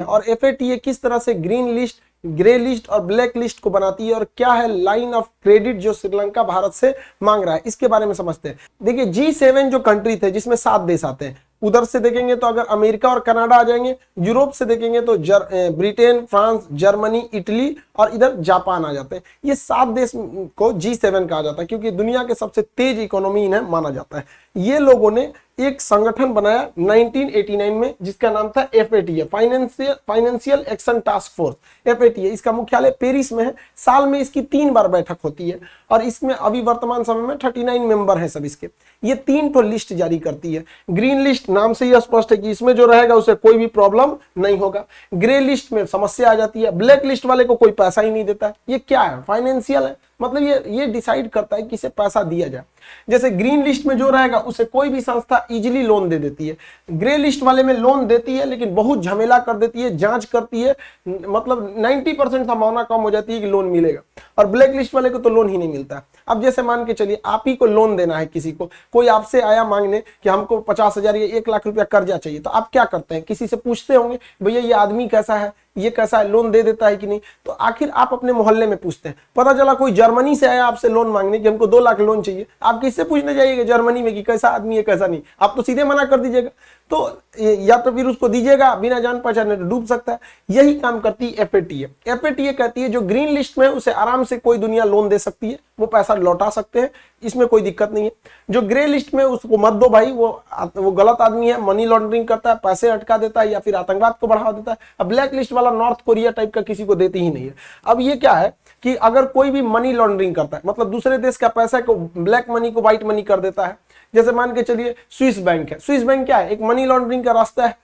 और FATA किस तरह से ग्रीन लिस्ट, ग्रे लिस्ट और ब्लैक लिस्ट को बनाती है और क्या है लाइन ऑफ क्रेडिट जो श्रीलंका भारत से मांग रहा है, इसके बारे में समझते हैं। देखिए G7 जो कंट्री थे जिसमें 7 देश आते हैं, उधर से देखेंगे तो अगर अमेरिका और कनाडा आ जाएंगे, यूरोप से देखेंगे तो ब्रिटेन, फ्रांस, जर्मनी, इटली और इधर जापान आ जाते हैं। ये 7 देश को G7 कहा जाता है क्योंकि दुनिया के सबसे तेज इकोनॉमी इन्हें माना जाता है। ये लोगों ने एक संगठन बनाया 1989 में जिसका नाम था FATA, financial action task force, FATA। इसका मुख्यालय पेरिस में है। साल में इसकी 3 बार बैठक होती है और इसमें अभी वर्तमान समय में 39 मेंबर हैं सब इसके। ये 3 तो लिस्ट जारी करती है। ग्रीन लिस्ट नाम से ही स्पष्ट है कि इसमें जो रहेगा उसे कोई भी प्रॉब्लम नहीं होगा। ग्रे लिस्ट में समस्या आ जाती है। ब्लैक लिस्ट वाले को कोई पैसा ही नहीं देता है। ये क्या है? फाइनेंशियल है, मतलब ये डिसाइड करता है कि इसे पैसा दिया जाए। जैसे ग्रीन लिस्ट में जो रहेगा उसे कोई भी संस्था इजीली लोन दे देती है। ग्रे लिस्ट वाले में लोन देती है लेकिन बहुत झमेला कर देती है, जांच करती है, मतलब 90% संभावना कम हो जाती है कि लोन मिलेगा। और ब्लैक लिस्ट वाले को तो लोन ही नहीं मिलता है। अब जैसे मान के चलिए आप ही को लोन देना है, किसी को, कोई आपसे आया मांगने कि हमको 50,000 या 1 लाख रुपया कर्जा चाहिए, तो आप क्या करते हैं? किसी से पूछते होंगे भैया ये आदमी कैसा है, ये कैसा है, लोन दे देता है कि नहीं? तो आखिर आप अपने मोहल्ले में पूछते हैं। पता चला कोई जर्मनी से आया आपसे लोन मांगने कि हमको 2 लाख लोन चाहिए, आप किससे पूछने जाइएगा जर्मनी में कि कैसा आदमी है कैसा नहीं? आप तो सीधे मना कर दीजिएगा। तो या तो फिर उसको दीजिएगा, बिना जान पहचाने तो डूब सकता है। यही काम करती है FATA। FATA कहती है जो ग्रीन लिस्ट में उसे आराम से कोई दुनिया लोन दे सकती है, वो पैसा लौटा सकते हैं, इसमें कोई दिक्कत नहीं है। जो ग्रे लिस्ट में उसको मत दो भाई, वो गलत आदमी है, मनी लॉन्ड्रिंग करता है, पैसे अटका देता है या फिर आतंकवाद को बढ़ावा देता है। अब ब्लैक लिस्ट वाला नॉर्थ कोरिया टाइप का किसी को देती ही नहीं है। अब ये क्या है कि अगर कोई भी मनी लॉन्ड्रिंग करता है, मतलब दूसरे देश का पैसा को, ब्लैक मनी को व्हाइट मनी कर देता है, जैसे मान के चलिए स्विस बैंक है। स्विस बैंक क्या है? एक मनी लॉन्ड्रिंग का रास्ता है,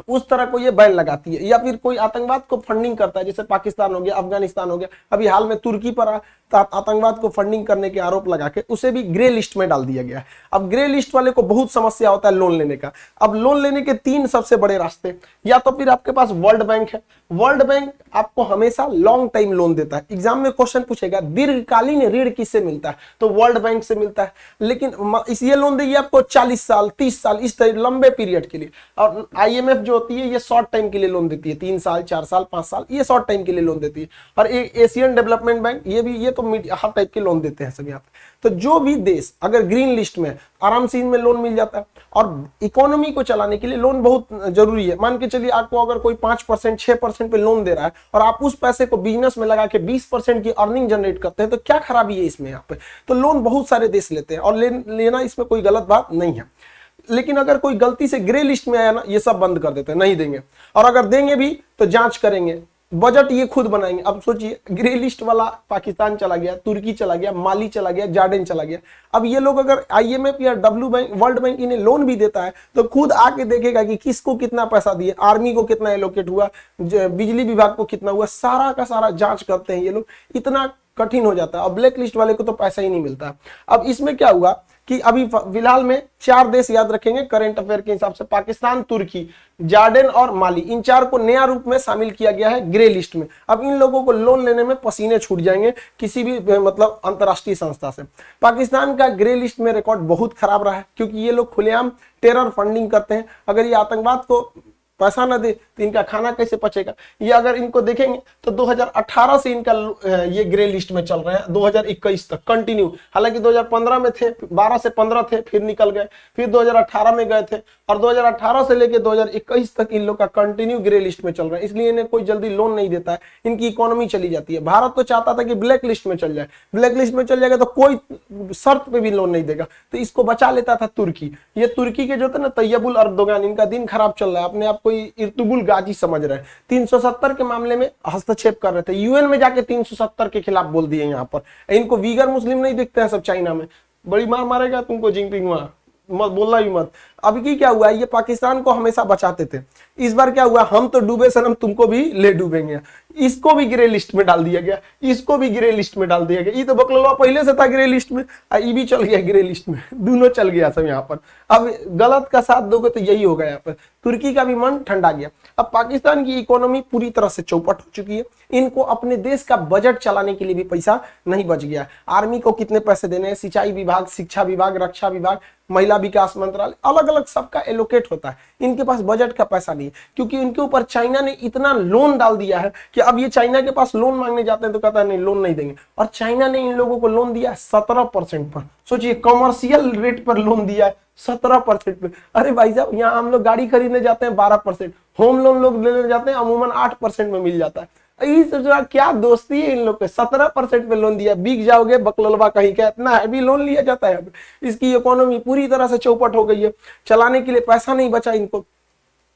उस तरह को ये बैन लगाती है। या फिर कोई आतंकवाद को फंडिंग करता है, जैसे पाकिस्तान हो गया, अफगानिस्तान हो गया, अभी हाल में तुर्की पर आतंकवाद को फंडिंग करने के आरोप लगा के उसे भी ग्रे लिस्ट में डाल दिया गया है। अब ग्रे लिस्ट वाले को बहुत समस्या होता है लोन लेने का। अब लोन लेने के 3 सबसे बड़े रास्ते, या तो फिर आपके पास वर्ल्ड बैंक है। वर्ल्ड बैंक आपको हमेशा लॉन्ग टाइम लोन देता है। एग्जाम में क्वेश्चन पूछेगा दीर्घकालीन ऋण किससे मिलता है, तो वर्ल्ड बैंक से मिलता है। लेकिन ये लोन देगी आपको 40 साल 30 साल इस तरह लंबे पीरियड के लिए। और IMF जो होती है ये शॉर्ट टाइम के लिए लोन देती है, 3 साल 4 साल 5 साल, ये शॉर्ट टाइम के लिए लोन देती है। और एशियन डेवलपमेंट बैंक ये तो हर टाइप के लोन देते हैं सब यहाँ पे। तो जो भी देश अगर ग्रीन लिस्ट में, आराम से इनमें लोन मिल जाता है। और इकोनॉमी को चलाने के लिए लोन बहुत जरूरी है। मान के चलिए आपको अगर कोई 5% 6% पे लोन दे रहा है और आप उस पैसे को बिजनेस में लगा के 20% की अर्निंग जनरेट करते हैं, तो क्या खराबी है इसमें? यहाँ पे तो लोन बहुत सारे देश लेते हैं और लेना इसमें कोई गलत बात नहीं है। लेकिन अगर कोई गलती से ग्रे लिस्ट में आया ना, ये सब बंद कर देते हैं, नहीं देंगे। और अगर देंगे भी तो जांच करेंगे, बजट ये खुद बनाएंगे। अब सोचिए ग्रे लिस्ट वाला पाकिस्तान चला गया, तुर्की चला गया, माली चला गया, जॉर्डन चला गया। अब ये लोग अगर IMF या वर्ल्ड बैंक इन्हें लोन भी देता है तो खुद आके देखेगा कि किसको कितना पैसा दिए, आर्मी को कितना एलोकेट हुआ, बिजली विभाग को कितना हुआ, सारा का सारा जांच करते हैं ये लोग। इतना कठिन हो जाता है। और ब्लैक लिस्ट वाले को तो पैसा ही नहीं मिलता। अब इसमें क्या हुआ कि अभी फिलहाल में 4 देश याद रखेंगे करंट अफेयर के हिसाब से, पाकिस्तान, तुर्की, जॉर्डन और माली, इन 4 को नया रूप में शामिल किया गया है ग्रे लिस्ट में। अब इन लोगों को लोन लेने में पसीने छूट जाएंगे किसी भी मतलब अंतरराष्ट्रीय संस्था से। पाकिस्तान का ग्रे लिस्ट में रिकॉर्ड बहुत खराब रहा है क्योंकि ये लोग खुलेआम टेरर फंडिंग करते हैं। अगर ये आतंकवाद को पैसा ना दे तो इनका खाना कैसे पचेगा? ये अगर इनको देखेंगे तो 2018 से इनका ये ग्रे लिस्ट में चल रहे हैं, 2021 तक कंटिन्यू। हालांकि 2015 में थे, 12 से 15 थे, फिर निकल गए, फिर 2018 में गए थे और 2018 से लेके 2021 तक इन लोग का कंटिन्यू ग्रे लिस्ट में चल रहा है। इसलिए इन्हें कोई जल्दी लोन नहीं देता है, इनकी इकोनॉमी चली जाती है। भारत तो चाहता था कि ब्लैक लिस्ट में चल जाए, ब्लैक लिस्ट में चल जाएगा तो कोई शर्त पे भी लोन नहीं देगा, तो इसको बचा लेता था तुर्की। ये तुर्की के जो थे ना तैयबुल अर्दोगान, इनका दिन खराब चल रहा है, अपने आप इर्तुगुल गाजी समझ रहे हैं। 370 के मामले में हस्तक्षेप कर रहे थे, UN में जाके 370 के खिलाफ बोल दिए। यहाँ पर इनको वीगर मुस्लिम नहीं दिखते हैं सब, चाइना में बड़ी मार मारेगा तुमको जिनपिंग, वहां मत बोलना ही मत। अभी की क्या हुआ, ये पाकिस्तान को हमेशा बचाते थे, इस बार क्या हुआ, हम तो डूबे सनम तुमको भी ले डूबेंगे। इसको भी ग्रे लिस्ट में डाल दिया गया, इसको भी ग्रे लिस्ट में डाल दिया गया। ये तो बकलवा पहले से था ग्रे लिस्ट में, ये भी चल गया ग्रे लिस्ट में, दोनों चल गया सब यहाँ पर। अब गलत का साथ दोगे तो यही होगा यहाँ पर। तुर्की का भी मन ठंडा गया। अब पाकिस्तान की इकोनॉमी पूरी तरह से चौपट हो चुकी है। इनको अपने देश का बजट चलाने के लिए भी पैसा नहीं बच गया। आर्मी को कितने पैसे देने हैं, सिंचाई विभाग, शिक्षा विभाग, रक्षा विभाग, महिला विकास मंत्रालय, अलग अलग सबका एलोकेट होता है। इनके पास बजट का पैसा नहीं है, क्योंकि इनके ऊपर चाइना ने इतना लोन डाल दिया है कि अब ये चाइना के पास लोन मांगने जाते हैं तो कहता है नहीं लोन नहीं देंगे। और चाइना ने इन लोगों को लोन दिया 17% पर। सोचिए, कमर्शियल रेट पर लोन दिया है 17% पे। अरे भाई साहब, यहाँ हम लोग गाड़ी खरीदने जाते हैं 12%, होम लोन लोग लेने जाते हैं अमूमन 8% में मिल जाता है। क्या दोस्ती है इन लोग के, 17% पे लोन दिया, बिक जाओगे बकलवा कहीं का, इतना हैवी लोन लिया जाता है। इसकी इकोनॉमी पूरी तरह से चौपट हो गई है, चलाने के लिए पैसा नहीं बचा इनको।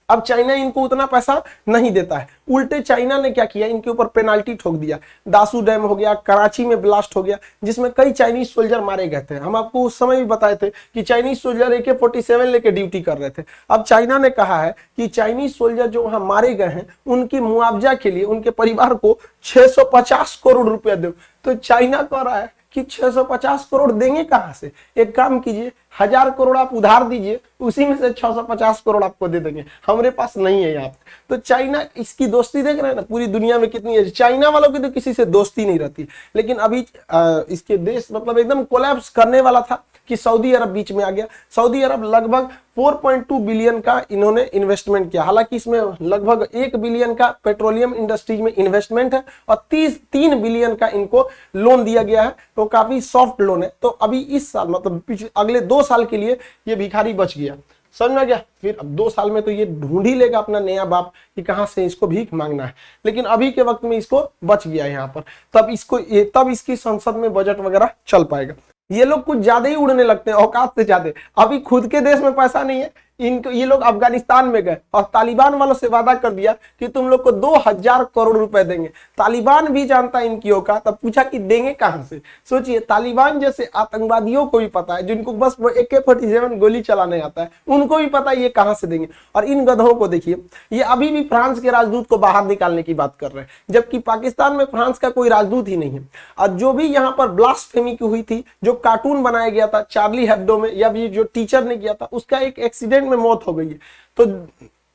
अब चाइना इनको उतना पैसा नहीं देता है। उल्टे चाइना ने क्या किया, इनके ऊपर पेनाल्टी ठोक दिया। दासू डैम हो गया, कराची में ब्लास्ट हो गया, जिसमें कई चाइनीज सोल्जर मारे गए थे। हम आपको उस समय भी बताए थे कि चाइनीज सोल्जर AK-47 लेके ड्यूटी कर रहे थे। अब चाइना ने कहा है कि चाइनीज सोल्जर जो वहां मारे गए हैं उनकी मुआवजा के लिए उनके परिवार को 650 करोड़ रुपया दो। तो चाइना कह रहा है कि 650 करोड़ देंगे कहां से? एक काम कीजिए, 1000 करोड़ आप उधार दीजिए, उसी में से 650 करोड़ आपको दे देंगे, हमारे पास नहीं है यहाँ पे। तो चाइना, इसकी दोस्ती देख रहे हैं ना पूरी दुनिया में कितनी है। चाइना वालों की तो किसी से दोस्ती नहीं रहती, लेकिन अभी इसके देश मतलब एकदम कोलैप्स करने वाला था कि सऊदी अरब बीच में आ गया। सऊदी अरब लगभग 4.2 बिलियन का इन्होंने इन्वेस्टमेंट किया। हालांकि इसमें लगभग 1 बिलियन का पेट्रोलियम इंडस्ट्रीज में इन्वेस्टमेंट है और 3 बिलियन का इनको लोन दिया गया है। तो काफी सॉफ्ट लोन है। तो अभी इस साल मतलब अगले 2 साल के लिए ये भिखारी बच गया, समझ में गया। फिर अब 2 साल में तो ये ढूंढ ही लेगा अपना नया बाप कि कहां से इसको भीख मांगना है, लेकिन अभी के वक्त में इसको बच गया यहाँ पर। तब इसकी संसद में बजट वगैरह चल पाएगा। ये लोग कुछ ज्यादा ही उड़ने लगते हैं, औकात से ज्यादा। अभी खुद के देश में पैसा नहीं है इनको, ये लोग अफगानिस्तान में गए और तालिबान वालों से वादा कर दिया कि तुम लोग को 2000 करोड़ रुपए देंगे। तालिबान भी जानता है इनकी औकात। तब पूछा कि देंगे कहां से? सोचिए, तालिबान जैसे आतंकवादियों को भी पता है, जिनको बस AK-47 गोली चलाने आता है, उनको भी पता है ये कहां से देंगे। और इन गधों को देखिए, ये अभी भी फ्रांस के राजदूत को बाहर निकालने की बात कर रहे हैं, जबकि पाकिस्तान में फ्रांस का कोई राजदूत ही नहीं है। और जो भी यहाँ पर ब्लास्फेमी की हुई थी, जो कार्टून बनाया गया था चार्ली हेब्डो में, या भी जो टीचर ने किया था, उसका एक एक्सीडेंट में मौत हो गई है। तो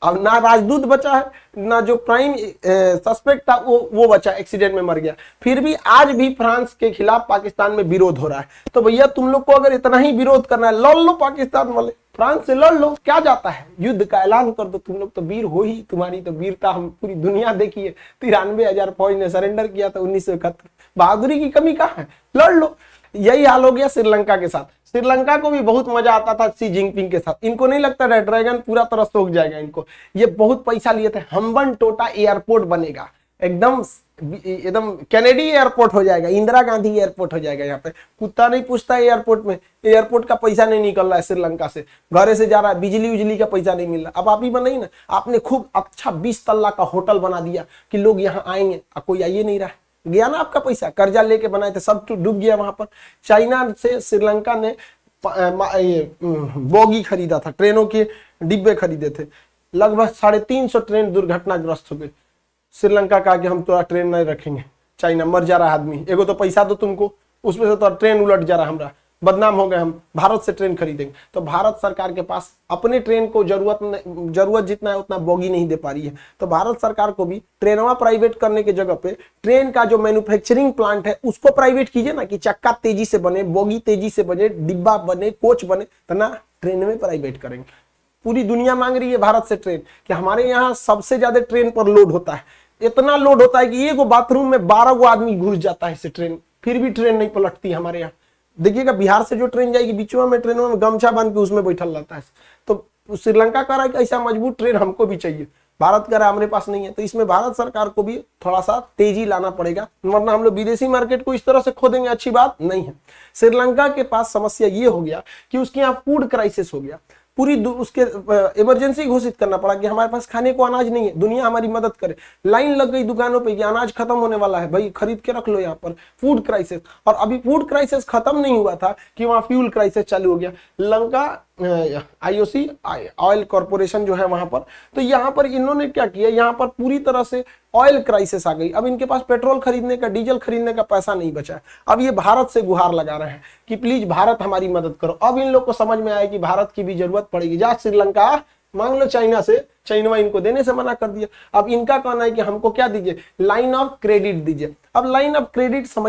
अब ना राजदूत बचा है, ना जो प्राइम सस्पेक्ट था वो बचा, एक्सीडेंट में मर गया। फिर भी आज भी फ्रांस के खिलाफ पाकिस्तान में विरोध हो रहा है। तो भैया तुम लोग को अगर इतना ही विरोध करना है, लड़ लो पाकिस्तान वाले, फ्रांस से लड़ लो, क्या जाता है, युद्ध का ऐलान कर दो। तुम लोग तो वीर हो ही, तुम्हारी तो वीरता हम पूरी दुनिया देखी है। 93,000 फौज ने सरेंडर किया था 1971। बहादुरी की कमी कहाँ है? लड़ लो। यही हाल हो गया श्रीलंका के साथ। श्रीलंका को भी बहुत मजा आता था शी जिनपिंग के साथ। इनको नहीं लगता रेड ड्रैगन पूरा तरह सोख जाएगा इनको। ये बहुत पैसा लिए थे, हम्बन टोटा एयरपोर्ट बनेगा, एकदम कैनेडी एयरपोर्ट हो जाएगा, इंदिरा गांधी एयरपोर्ट हो जाएगा। यहाँ पे कुत्ता नहीं पूछता एयरपोर्ट में, एयरपोर्ट का पैसा नहीं निकल रहा है श्रीलंका से, घरे से जा रहा है, बिजली उजली का पैसा नहीं मिल रहा। अब आप ही बनाई ना, आपने खूब अच्छा 20 तल्ला का होटल बना दिया कि लोग यहाँ आएंगे, कोई आइए नहीं रहा है। गया ना आपका पैसा, कर्जा लेके बनाए थे, सब डूब गया वहां पर। चाइना से श्रीलंका ने बोगी खरीदा था, ट्रेनों के डिब्बे खरीदे थे, लगभग 350 ट्रेन दुर्घटनाग्रस्त हो गए। श्रीलंका कहा कि हम तो ट्रेन नहीं रखेंगे, चाइना मर जा रहा आदमी, एगो तो पैसा दो तुमको, उसमें से तो ट्रेन उलट जा रहा, हमरा बदनाम हो गए, हम भारत से ट्रेन खरीदेंगे। तो भारत सरकार के पास अपने ट्रेन को जरूरत जितना है उतना बोगी नहीं दे पा रही है। तो भारत सरकार को भी ट्रेनवा प्राइवेट करने के जगह पे ट्रेन का जो मैन्युफैक्चरिंग प्लांट है उसको प्राइवेट कीजिए ना, कि चक्का तेजी से बने, बोगी तेजी से बने, डिब्बा बने, कोच बने, तो ना ट्रेन में प्राइवेट करेंगे। पूरी दुनिया मांग रही है भारत से ट्रेन, कि हमारे यहाँ सबसे ज्यादा ट्रेन पर लोड होता है, इतना लोड होता है कि एक बाथरूम में 12 गो आदमी घुस जाता है इससे ट्रेन, फिर भी ट्रेन नहीं पलटती हमारे यहाँ। देखिएगा बिहार से जो ट्रेन जाएगी बीचवा में ट्रेन में गमछा बांध के उसमें बैठल रहता है। तो श्रीलंका कह रहा है कि ऐसा मजबूत ट्रेन हमको भी चाहिए, भारत कह रहा है हमारे पास नहीं है। तो इसमें भारत सरकार को भी थोड़ा सा तेजी लाना पड़ेगा, वरना हम लोग विदेशी मार्केट को इस तरह से खो देंगे, अच्छी बात नहीं है। श्रीलंका के पास समस्या ये हो गया कि उसके यहाँ फूड क्राइसिस हो गया, पूरी उसके इमरजेंसी घोषित करना पड़ा कि हमारे पास खाने को अनाज नहीं है, दुनिया हमारी मदद करे। लाइन लग गई दुकानों पे कि अनाज खत्म होने वाला है, भाई खरीद के रख लो यहाँ पर। फूड क्राइसिस, और अभी फूड क्राइसिस खत्म नहीं हुआ था कि वहां फ्यूल क्राइसिस चालू हो गया। आईओसी ऑयल कॉर्पोरेशन जो है वहां पर। तो यहाँ पर इन्होंने क्या किया, यहाँ पर पूरी तरह से ऑयल क्राइसिस आ गई। अब इनके पास पेट्रोल खरीदने का, डीजल खरीदने का पैसा नहीं बचा। अब ये भारत से गुहार लगा रहे हैं कि प्लीज भारत हमारी मदद करो। अब इन लोग को समझ में आया कि भारत की भी जरूरत पड़ेगी। जा श्रीलंका मांग लो चाइना से, चाइना इनको देने से मना कर दिया। अब इनका कहना है कि हमको क्या दीजिए, लाइन ऑफ क्रेडिट दीजिए। अब लाइन ऑफ क्रेडिट समझ